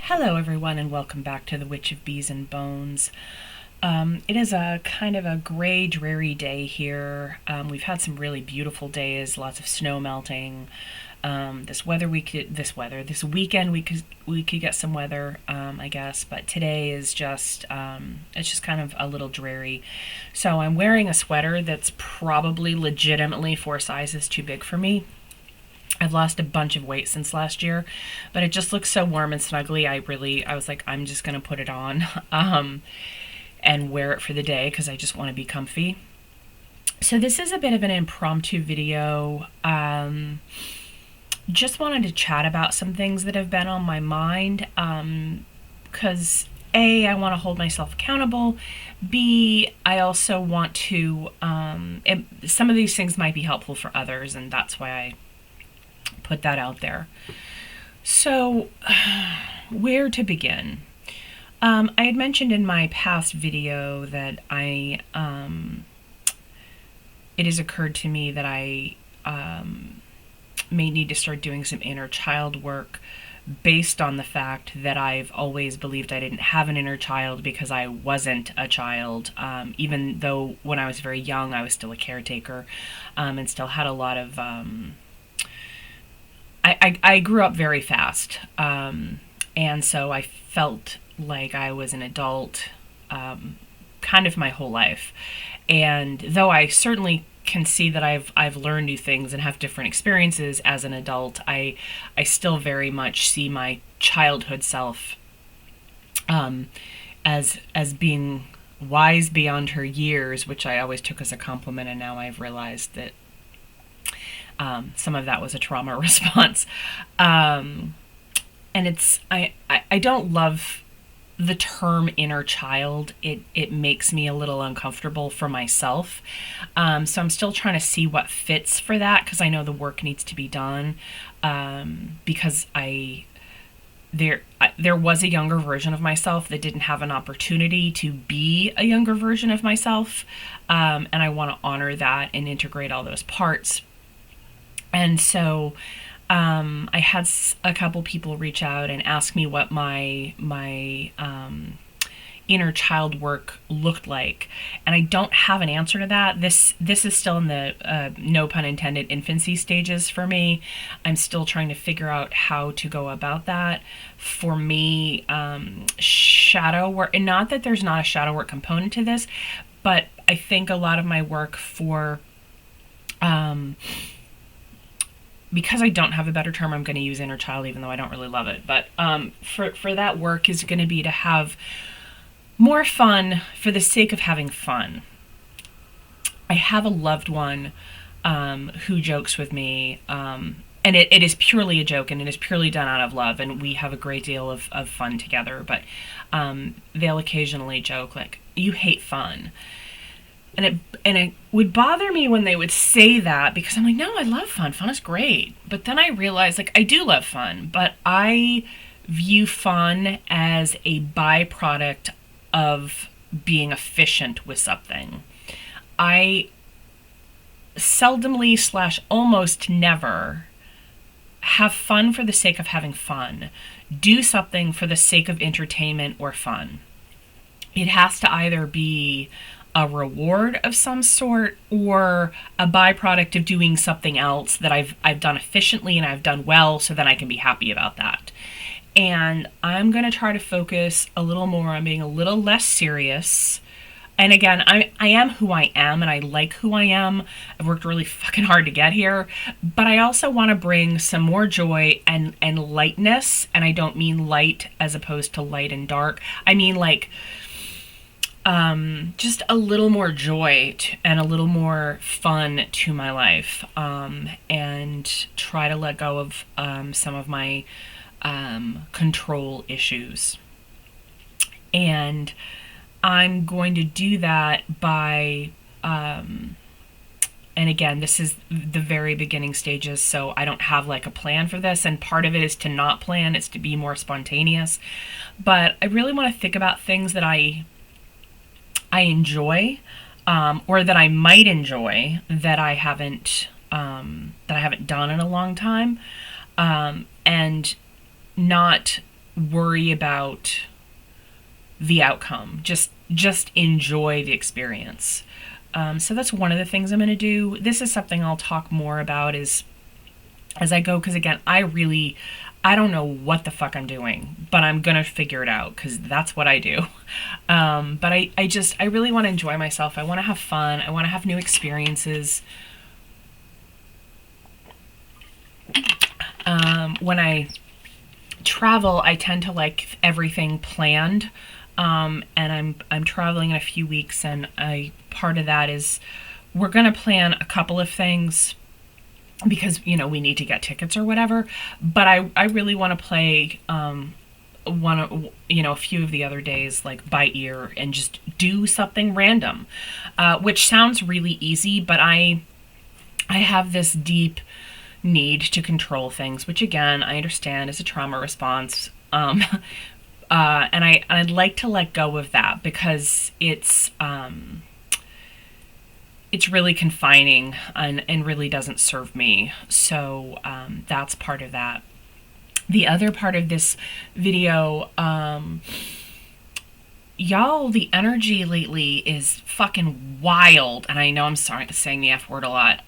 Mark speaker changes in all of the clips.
Speaker 1: Hello, everyone, and welcome back to the Witch of Bees and Bones. It is a kind of a gray, dreary day here. We've had some really beautiful days, lots of snow melting. This weekend we could get some weather, I guess, but today is just it's just kind of a little dreary. So I'm wearing a sweater that's probably legitimately 4 sizes too big for me. I've lost a bunch of weight since last year, but it just looks so warm and snuggly. I was like, I'm just going to put it on and wear it for the day because I just want to be comfy. So this is a bit of an impromptu video. Just wanted to chat about some things that have been on my mind because A, I want to hold myself accountable. B, I also want to, some of these things might be helpful for others, and that's why I put that out there. So, where to begin? I had mentioned in my past video that it has occurred to me that I may need to start doing some inner child work based on the fact that I've always believed I didn't have an inner child because I wasn't a child, even though when I was very young I was still a caretaker and still had a lot of I grew up very fast, and so I felt like I was an adult kind of my whole life. And though I certainly can see that I've learned new things and have different experiences as an adult, I still very much see my childhood self as being wise beyond her years, which I always took as a compliment, and now I've realized that some of that was a trauma response. And I don't love the term inner child. It makes me a little uncomfortable for myself. So I'm still trying to see what fits for that, because I know the work needs to be done. Because there was a younger version of myself that didn't have an opportunity to be a younger version of myself. And I want to honor that and integrate all those parts. And so I had a couple people reach out and ask me what my inner child work looked like. And I don't have an answer to that. This is still in the, no pun intended, infancy stages for me. I'm still trying to figure out how to go about that. For me, shadow work, and not that there's not a shadow work component to this, but I think a lot of my work because I don't have a better term, I'm going to use inner child, even though I don't really love it. But for that work is going to be to have more fun for the sake of having fun. I have a loved one who jokes with me, and it is purely a joke, and it is purely done out of love, and we have a great deal of fun together. But they'll occasionally joke, like, you hate fun. And it would bother me when they would say that, because I'm like, no, I love fun. Fun is great. But then I realized, like, I do love fun, but I view fun as a byproduct of being efficient with something. I seldomly / almost never have fun for the sake of having fun. Do something for the sake of entertainment or fun. It has to either be a reward of some sort or a byproduct of doing something else that I've done efficiently and I've done well, so then I can be happy about that. And I'm going to try to focus a little more on being a little less serious. And again, I am who I am, and I like who I am. I've worked really fucking hard to get here, but I also want to bring some more joy and lightness. And I don't mean light as opposed to light and dark. I mean like just a little more joy and a little more fun to my life, and try to let go of some of my control issues. And I'm going to do that by, and again, this is the very beginning stages, so I don't have like a plan for this, and part of it is to not plan, it's to be more spontaneous. But I really want to think about things that I enjoy, or that I might enjoy, that I haven't done in a long time, and not worry about the outcome. Just enjoy the experience. So that's one of the things I'm going to do. This is something I'll talk more about as I go, because again, I don't know what the fuck I'm doing, but I'm going to figure it out because that's what I do. But I really want to enjoy myself. I want to have fun. I want to have new experiences. When I travel, I tend to like everything planned. And I'm traveling in a few weeks, and part of that is we're going to plan a couple of things because, we need to get tickets or whatever. But I really want to play a few of the other days like by ear and just do something random, which sounds really easy, but I have this deep need to control things, which again I understand is a trauma response. And I'd like to let go of that because it's really confining and really doesn't serve me. So that's part of that. The other part of this video, y'all, the energy lately is fucking wild. And I know I'm sorry for saying the F word a lot.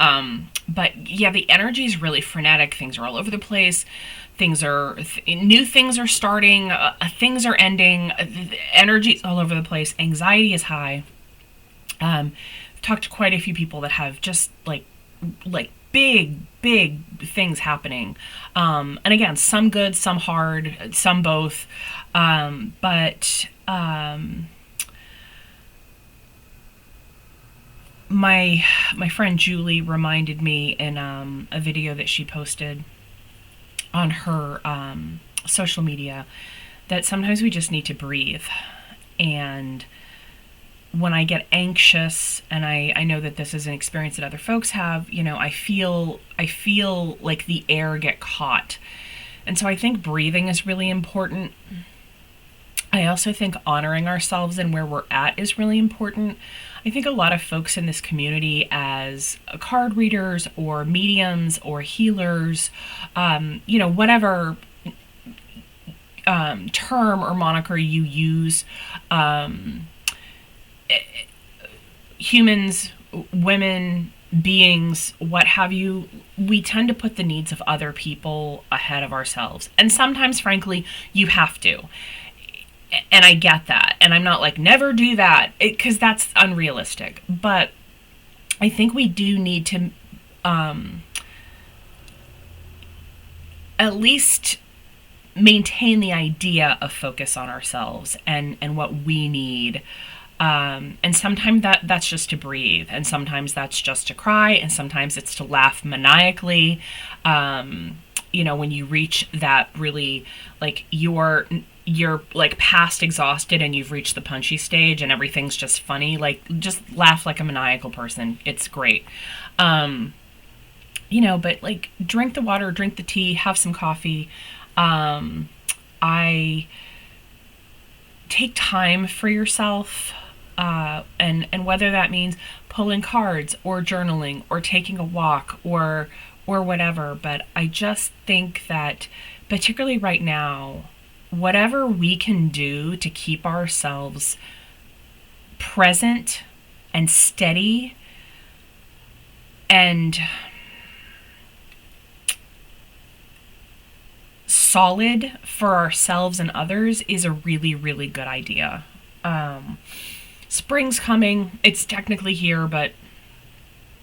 Speaker 1: But yeah, the energy is really frenetic. Things are all over the place. New things are starting. Things are ending. Energy's all over the place. Anxiety is high. I've talked to quite a few people that have just like big things happening. And again, some good, some hard, some both. But my friend Julie reminded me in a video that she posted on her social media that sometimes we just need to breathe. And when I get anxious, and I know that this is an experience that other folks have, I feel like the air get caught. And so I think breathing is really important. I also think honoring ourselves and where we're at is really important. I think a lot of folks in this community as card readers or mediums or healers, whatever term or moniker you use, humans, women, beings, what have you, we tend to put the needs of other people ahead of ourselves. And sometimes, frankly, you have to. And I get that. And I'm not like, never do that, because that's unrealistic. But I think we do need to at least maintain the idea of focus on ourselves and what we need. And sometimes that's just to breathe, and sometimes that's just to cry, and sometimes it's to laugh maniacally. When you reach that really, like, you're like past exhausted and you've reached the punchy stage and everything's just funny, like, just laugh like a maniacal person. It's great. But like, drink the water, drink the tea, have some coffee. I take time for yourself. And whether that means pulling cards or journaling or taking a walk or whatever. But I just think that particularly right now, whatever we can do to keep ourselves present and steady and solid for ourselves and others is a really, really good idea. Spring's coming. It's technically here, but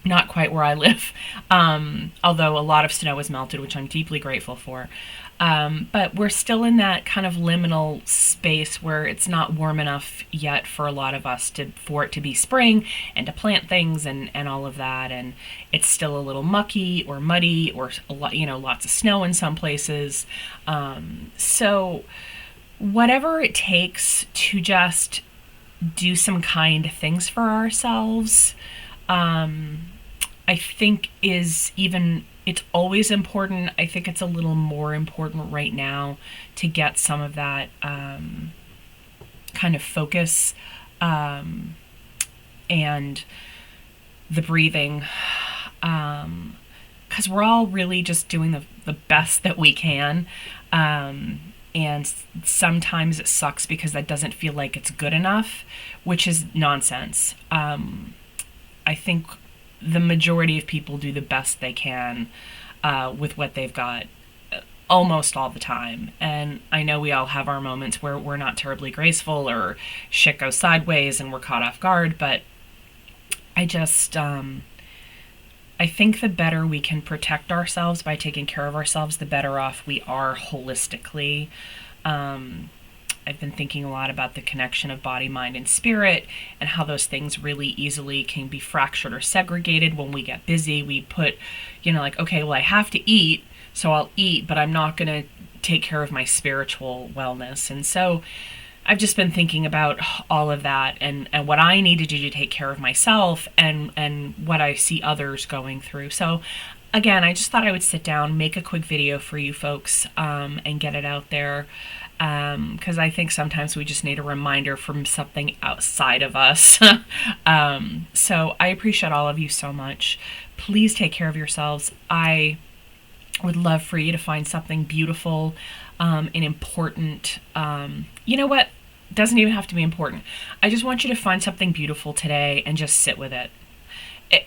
Speaker 1: not quite where I live. Although a lot of snow has melted, which I'm deeply grateful for. But we're still in that kind of liminal space where it's not warm enough yet for a lot of us for it to be spring and to plant things and all of that. And it's still a little mucky or muddy or lots of snow in some places. So whatever it takes to just do some kind things for ourselves, I think it's always important. I think it's a little more important right now to get some of that kind of focus and the breathing, because we're all really just doing the best that we can. And sometimes it sucks because that doesn't feel like it's good enough, which is nonsense. I think the majority of people do the best they can with what they've got almost all the time. And I know we all have our moments where we're not terribly graceful or shit goes sideways and we're caught off guard, but I just, I think the better we can protect ourselves by taking care of ourselves, the better off we are holistically. I've been thinking a lot about the connection of body, mind, and spirit, and how those things really easily can be fractured or segregated when we get busy. We put, like, okay, well, I have to eat, so I'll eat, but I'm not going to take care of my spiritual wellness. And so I've just been thinking about all of that and what I need to do to take care of myself and what I see others going through. So again, I just thought I would sit down, make a quick video for you folks, and get it out there. Because I think sometimes we just need a reminder from something outside of us. So I appreciate all of you so much. Please take care of yourselves. I would love for you to find something beautiful and important. You know what? It doesn't even have to be important. I just want you to find something beautiful today and just sit with it.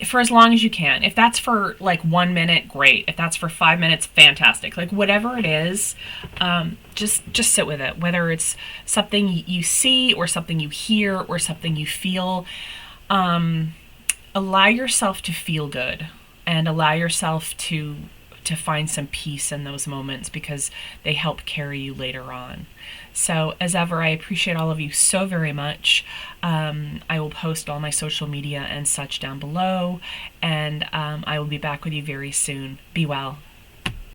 Speaker 1: For as long as you can. If that's for like 1 minute, great. If that's for 5 minutes, fantastic. Like whatever it is, just sit with it. Whether it's something you see or something you hear or something you feel, allow yourself to feel good and allow yourself to find some peace in those moments because they help carry you later on. So as ever, I appreciate all of you so very much. I will post all my social media and such down below, and I will be back with you very soon. Be well.